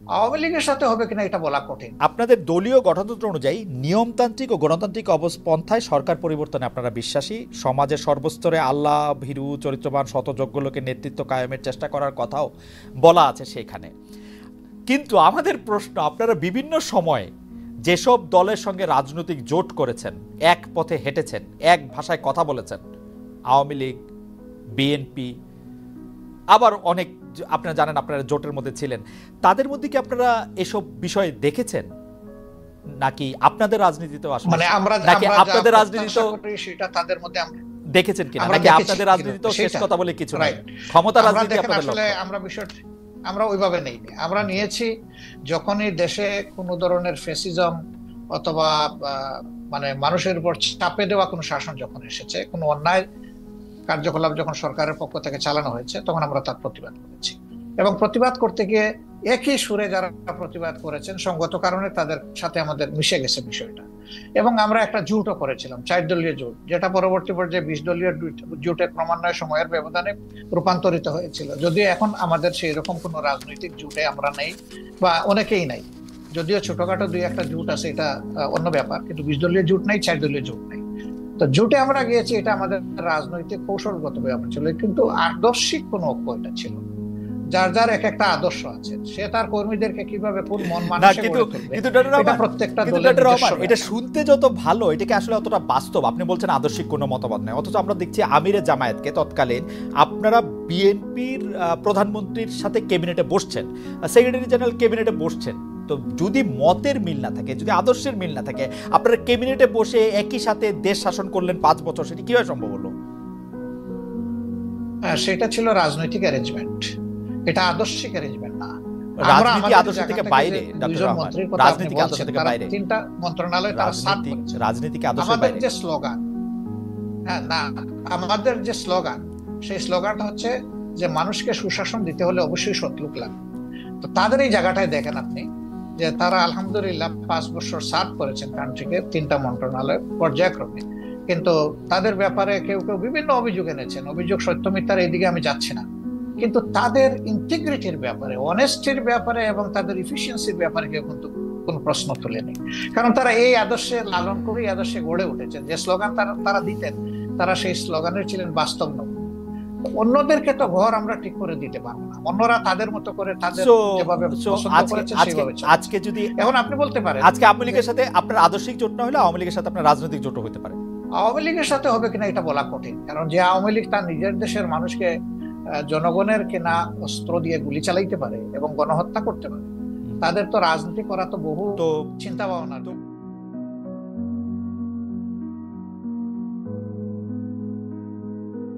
আওয়ামী লীগের সাথে হবে কিনা এটা বলা কঠিন। আপনাদের দলীয় গঠনতন্ত্র অনুযায়ী নিয়মতান্ত্রিক ও গণতান্ত্রিক পন্থায় সরকার পরিবর্তনে আপনারা বিশ্বাসী, সমাজের সর্বস্তরে আল্লাহ ভীরু চরিত্রবান শতযোগ্য লোকের নেতৃত্ব কায়েমের চেষ্টা করার কথাও বলা আছে সেখানে। কিন্তু আমাদের প্রশ্ন, আপনারা বিভিন্ন সময়ে যেসব দলের সঙ্গে রাজনৈতিক জোট করেছেন, এক পথে হেঁটেছেন, এক ভাষায় কথা বলেছেন, আওয়ামী লীগ, বিএনপি, আবার অনেক, আপনারা জানেন আপনারা জোটের মধ্যে ছিলেন, তাদের মধ্যে কি আপনারা এসব বিষয় দেখেছেন নাকি আপনাদের রাজনীতিতেও আসলে, মানে আমরা নাকি আপনাদের রাজনীতিতেও সেটা তাদের মধ্যে আমরা দেখেছেন কিনা, নাকি আপনাদের রাজনীতিতেও শেষ কথা বলে কিছু নাই, ক্ষমতা রাজনীতি আপনাদের আসলে লক্ষ্য? আমরা বিষয়টা আমরা ওইভাবে নেই, আমরা নিয়েছি যখনই দেশে কোনো ধরনের ফ্যাসিজম অথবা মানে মানুষের উপর চাপে দেওয়া কোনো শাসন যখন এসেছে, কোনো অন্যায় কার্যকলাপ যখন সরকারের পক্ষ থেকে চালানো হয়েছে, তখন আমরা তার প্রতিবাদ করেছি। এবং প্রতিবাদ করতে গিয়ে একই সুরে যারা প্রতিবাদ করেছেন, সঙ্গত কারণে তাদের সাথে আমাদের মিশে গেছে বিষয়টা। এবং আমরা একটা জোটও করেছিলাম, 4 দলীয় জোট, যেটা পরবর্তী পর্যায়ে 20 দলীয় জোটে ক্রমান্বয়ে সময়ের ব্যবধানে রূপান্তরিত হয়েছিল। যদিও এখন আমাদের সেই রকম কোনো রাজনৈতিক জোটে আমরা নেই, বা অনেকেই নাই। যদিও ছোটখাটো 2-1টা জোট আছে, এটা অন্য ব্যাপার, কিন্তু 20 দলীয় জোট নেই, 4 দলীয় জোট নেই। তো জোটে আমরা গিয়েছি, এটা আমাদের রাজনৈতিক কৌশলগত ব্যাপার ছিল, কিন্তু আদর্শিক কোনো ঐক্য এটা ছিল। যার যার এক একটা আদর্শ আছে, সে তার কর্মীদেরকে কিভাবে কোন মন মানসে গড়ে তুলবে, এটা প্রত্যেকটা দলের নিজস্ব। এটা শুনতে যত ভালো, এটাকে আসলে অতটা বাস্তব। আপনি বলছেন আদর্শিক কোনো মতবাদ নেই, অথচ আমরা দেখছি আমিরে জামায়াতকে তৎকালীন আপনারা বিএনপির প্রধানমন্ত্রীর সাথে ক্যাবিনেটে বসছেন, সেক্রেটারি জেনারেল ক্যাবিনেটে বসছেন। তো যদি মতের মিল না থাকে, যদি আদর্শের মিল না থাকে, আপনারা ক্যাবিনেটে বসে একই সাথে দেশ শাসন করলেন 5 বছর, সেটা কিভাবে সম্ভব হলো? সেটা ছিল রাজনৈতিক অ্যারেঞ্জমেন্ট, এটা আদর্শিক অ্যারেঞ্জমেন্ট না। রাজনীতি আদর্শ থেকে বাইরে, রাজনীতিকে আদর্শ থেকে বাইরে, 3টা মন্ত্রণালয় তারা সার্ভ করেছে। রাজনীতিকে আদর্শ আমাদের যে স্লোগান, না, আমাদের যে স্লোগান, সেই স্লোগানটা হচ্ছে যে মানুষকে সুশাসন দিতে হলে অবশ্যই সৎ লোক লাগবে। তো তাদের এই জায়গাটায় দেখেন আপনি যে তারা আলহামদুলিল্লাহ 5 বছর সার্ভ করেছেন কান্ট্রিকে, 3টা মন্ত্রণালয় পর্যায়ক্রমে। কিন্তু তাদের ব্যাপারে কেউ কেউ বিভিন্ন অভিযোগ এনেছেন, অভিযোগ সত্য মিথ্যার এইদিকে আমি যাচ্ছি না, কিন্তু তাদের ইন্টিগ্রিটির ব্যাপারে, অনেস্টির ব্যাপারে এবং তাদের ইফিসিয়েন্সির ব্যাপারে কেউ কিন্তু কোনো প্রশ্ন তোলেনি। কারণ তারা এই আদর্শে লালন করে, এই আদর্শে গড়ে উঠেছেন। যে স্লোগান তারা দিতেন, তারা সেই স্লোগানের ছিলেন বাস্তব নয়। অন্যদেরকে তো ঘর আমরা ঠিক করে দিতে পারবো না, অন্যরা তাদের মতো করে তাদের যেভাবে পছন্দ করেছে সেভাবে চলে। আজকে যদি এখন আপনি বলতে পারেন আজকে আওয়ামী লীগের সাথে আপনার আদর্শিক জোট না হলে আওয়ামী লীগের সাথে আপনার রাজনৈতিক জোট হতে পারে। আওয়ামী লীগের সাথে হবে কিনা এটা বলা কঠিন, কারণ যে আওয়ামী লীগ তার নিজের দেশের মানুষকে জনগণের কেনা অস্ত্র দিয়ে গুলি চালাইতে পারে এবং গণহত্যা করতে পারে, তাদের তো রাজনীতি করা তো বহু চিন্তা ভাবনা।